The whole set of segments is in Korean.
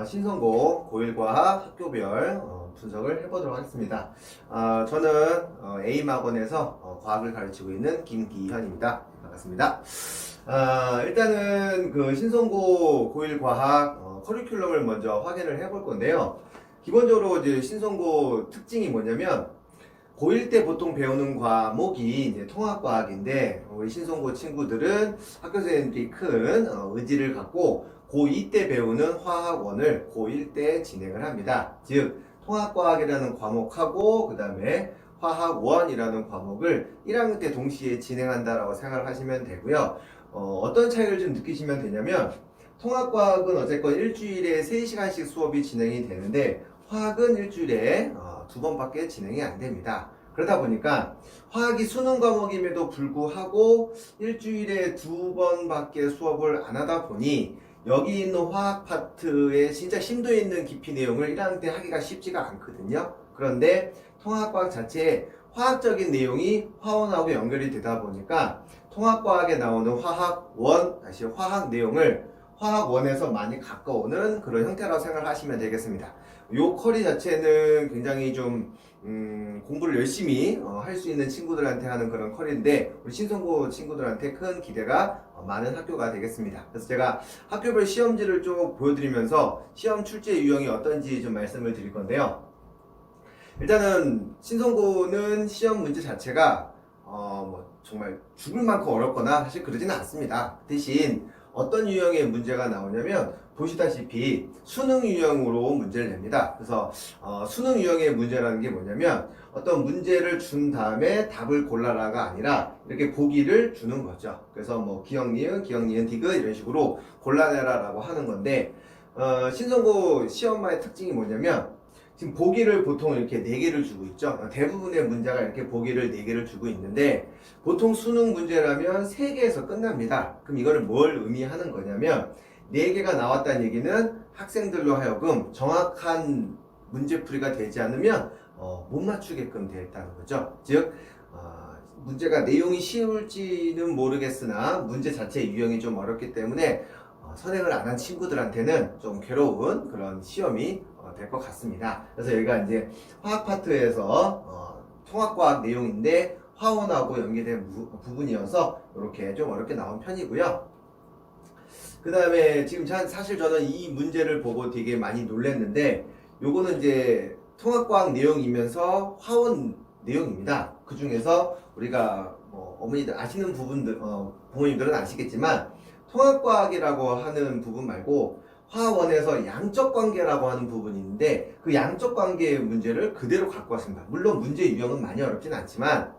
신성고 고1과학 학교별 분석을 해보도록 하겠습니다. 저는 A학원에서 과학을 가르치고 있는 김기현입니다. 반갑습니다. 일단은 그 신성고 고1과학 커리큘럼을 먼저 확인을 해볼 건데요. 기본적으로 이제 신성고 특징이 뭐냐면 고1 때 보통 배우는 과목이 이제 통합과학인데 우리 신성고 친구들은 학교 선생님들이 큰 의지를 갖고 고2 때 배우는 화학원을 고1 때 진행을 합니다. 즉 통합과학이라는 과목하고 그 다음에 화학원이라는 과목을 1학년 때 동시에 진행한다라고 생각을 하시면 되고요. 어떤 차이를 좀 느끼시면 되냐면 통합과학은 어쨌건 일주일에 3시간씩 수업이 진행이 되는데 화학은 일주일에 2번밖에 진행이 안 됩니다. 그러다 보니까 화학이 수능 과목임에도 불구하고 일주일에 2번밖에 수업을 안 하다 보니 여기 있는 화학 파트에 진짜 심도 있는 깊이 내용을 1학년 때 하기가 쉽지가 않거든요. 그런데 통합과학 자체에 화학적인 내용이 화원하고 연결이 되다 보니까 통합과학에 나오는 화학원, 다시 화학 내용을 화학원에서 많이 가까우는 그런 형태라고 생각하시면 되겠습니다. 요 커리 자체는 굉장히 좀 공부를 열심히 할 수 있는 친구들한테 하는 그런 커리인데 우리 신성고 친구들한테 큰 기대가 많은 학교가 되겠습니다. 그래서 제가 학교별 시험지를 좀 보여드리면서 시험 출제 유형이 어떤지 좀 말씀을 드릴 건데요. 일단은 신성고는 시험 문제 자체가 뭐 정말 죽을 만큼 어렵거나 사실 그러지는 않습니다. 대신 어떤 유형의 문제가 나오냐면 보시다시피 수능 유형으로 문제를 냅니다. 그래서 수능 유형의 문제라는 게 뭐냐면 어떤 문제를 준 다음에 답을 골라라가 아니라 이렇게 보기를 주는 거죠. 그래서 뭐 기역, 니은, 디귿 이런 식으로 골라내라라고 하는 건데 신성고 시험만의 특징이 뭐냐면 지금 보기를 보통 이렇게 4개를 주고 있죠. 대부분의 문제가 이렇게 보기를 4개를 주고 있는데 보통 수능 문제라면 3개에서 끝납니다. 그럼 이거를 뭘 의미하는 거냐면 4개가 나왔다는 얘기는 학생들로 하여금 정확한 문제풀이가 되지 않으면 못 맞추게끔 되어 있다는 거죠. 즉 문제가 내용이 쉬울지는 모르겠으나 문제 자체 유형이 좀 어렵기 때문에 선행을 안 한 친구들한테는 좀 괴로운 그런 시험이 될 것 같습니다. 그래서 여기가 이제 화학 파트에서 통합과학 내용인데 화원하고 연계된 부분이어서 이렇게 좀 어렵게 나온 편이고요. 그 다음에 지금 사실 저는 이 문제를 보고 되게 많이 놀랐는데 요거는 이제 통합과학 내용이면서 화원 내용입니다. 그 중에서 우리가 뭐 어머니들 아시는 부분들 부모님들은 아시겠지만 통합과학이라고 하는 부분 말고 화원에서 양적 관계라고 하는 부분이 있는데 그 양적 관계의 문제를 그대로 갖고 왔습니다. 물론 문제 유형은 많이 어렵진 않지만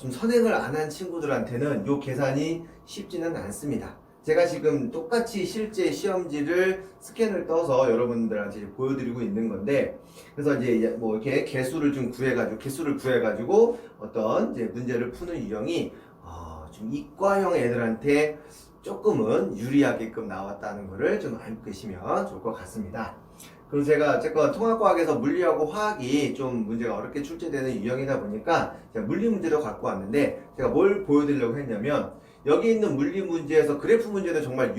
좀 선행을 안 한 친구들한테는 이 계산이 쉽지는 않습니다. 제가 지금 똑같이 실제 시험지를 스캔을 떠서 여러분들한테 보여드리고 있는 건데 그래서 이제 뭐 이렇게 개수를 구해가지고 어떤 이제 문제를 푸는 유형이 좀 이과형 애들한테 조금은 유리하게끔 나왔다는 것을 좀 알고 계시면 좋을 것 같습니다. 그리고 제가 어쨌건 통합과학에서 물리하고 화학이 좀 문제가 어렵게 출제되는 유형이다 보니까 제가 물리 문제도 갖고 왔는데 제가 뭘 보여드리려고 했냐면 여기 있는 물리 문제에서 그래프 문제는 정말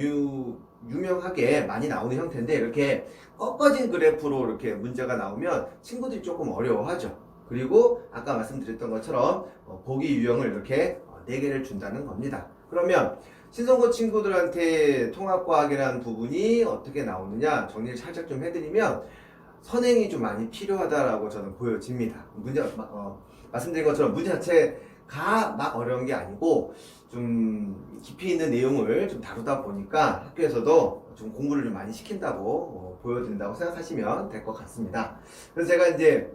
유명하게 많이 나오는 형태인데 이렇게 꺾어진 그래프로 이렇게 문제가 나오면 친구들이 조금 어려워하죠. 그리고 아까 말씀드렸던 것처럼 보기 유형을 이렇게 4개를 준다는 겁니다. 그러면 신성고 친구들한테 통합과학이라는 부분이 어떻게 나오느냐 정리를 살짝 좀 해드리면 선행이 좀 많이 필요하다라고 저는 보여집니다. 말씀드린 것처럼 문제 자체가 막 어려운 게 아니고 좀 깊이 있는 내용을 좀 다루다 보니까 학교에서도 좀 공부를 좀 많이 시킨다고 보여드린다고 생각하시면 될 것 같습니다. 그래서 제가 이제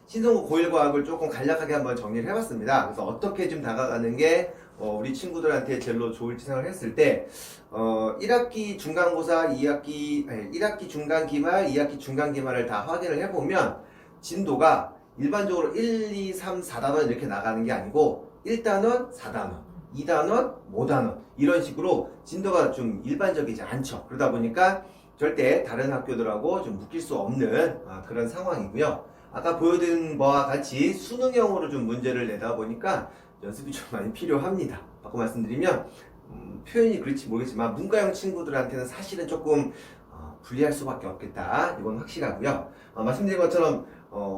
신성고 고1과학을 조금 간략하게 한번 정리를 해봤습니다. 그래서 어떻게 좀 다가가는 게 우리 친구들한테 제일로 좋을지 생각을 했을 때 1학기 중간고사, 1학기 중간기말, 2학기 중간기말을 다 확인을 해보면 진도가 일반적으로 1, 2, 3, 4단원 이렇게 나가는 게 아니고 1단원, 4단원, 2단원, 5단원 이런 식으로 진도가 좀 일반적이지 않죠. 그러다 보니까 절대 다른 학교들하고 좀 묶일 수 없는 그런 상황이고요. 아까 보여드린 바와 같이 수능형으로 좀 문제를 내다 보니까 연습이 좀 많이 필요합니다. 바꿔 말씀드리면 표현이 그렇지 모르겠지만 문과형 친구들한테는 사실은 조금 불리할 수밖에 없겠다. 이건 확실하고요. 말씀드린 것처럼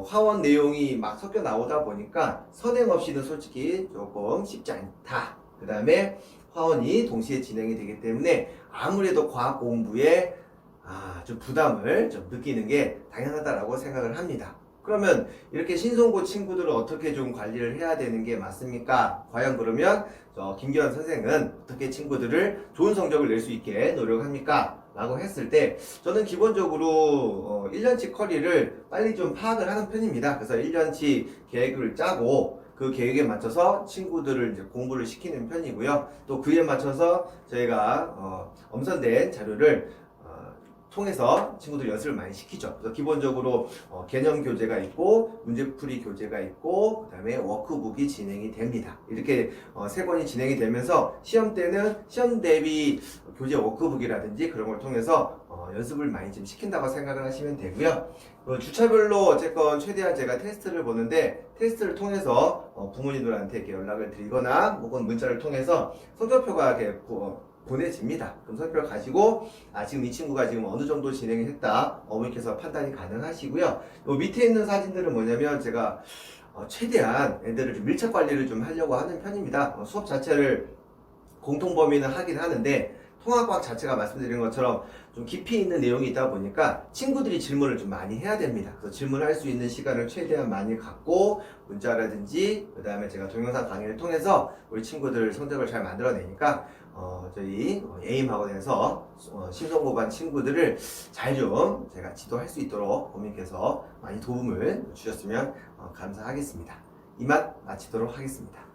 화원 내용이 막 섞여 나오다 보니까 선행 없이는 솔직히 조금 쉽지 않다. 그 다음에 화원이 동시에 진행이 되기 때문에 아무래도 과학 공부에 좀 부담을 좀 느끼는 게 당연하다라고 생각을 합니다. 그러면 이렇게 신송고 친구들을 어떻게 좀 관리를 해야 되는 게 맞습니까? 과연 그러면 김기현 선생은 어떻게 친구들을 좋은 성적을 낼 수 있게 노력합니까? 라고 했을 때 저는 기본적으로 1년치 커리를 빨리 좀 파악을 하는 편입니다. 그래서 1년치 계획을 짜고 그 계획에 맞춰서 친구들을 이제 공부를 시키는 편이고요. 또 그에 맞춰서 저희가 엄선된 자료를 통해서 친구들 연습을 많이 시키죠. 그래서 기본적으로 개념 교재가 있고 문제풀이 교재가 있고 그 다음에 워크북이 진행이 됩니다. 이렇게 세 권이 진행이 되면서 시험 때는 시험 대비 교재 워크북이라든지 그런 걸 통해서 연습을 많이 좀 시킨다고 생각을 하시면 되고요. 주차별로 어쨌건 최대한 제가 테스트를 보는데 테스트를 통해서 부모님들한테 이렇게 연락을 드리거나 혹은 문자를 통해서 성적표가 이렇게 보내집니다. 그럼 성적표를 가지고 지금 이 친구가 지금 어느 정도 진행이 했다 어머니께서 판단이 가능하시고요. 요 밑에 있는 사진들은 뭐냐면 제가 최대한 애들을 좀 밀착 관리를 좀 하려고 하는 편입니다. 수업 자체를 공통 범위는 하긴 하는데 통합과학 자체가 말씀드린 것처럼 좀 깊이 있는 내용이 있다 보니까 친구들이 질문을 좀 많이 해야 됩니다. 그래서 질문할 수 있는 시간을 최대한 많이 갖고 문자라든지 그 다음에 제가 동영상 강의를 통해서 우리 친구들 성적을 잘 만들어내니까 저희 에임학원에서 신성고반 친구들을 잘 좀 제가 지도할 수 있도록 어머니께서 많이 도움을 주셨으면 감사하겠습니다. 이만 마치도록 하겠습니다.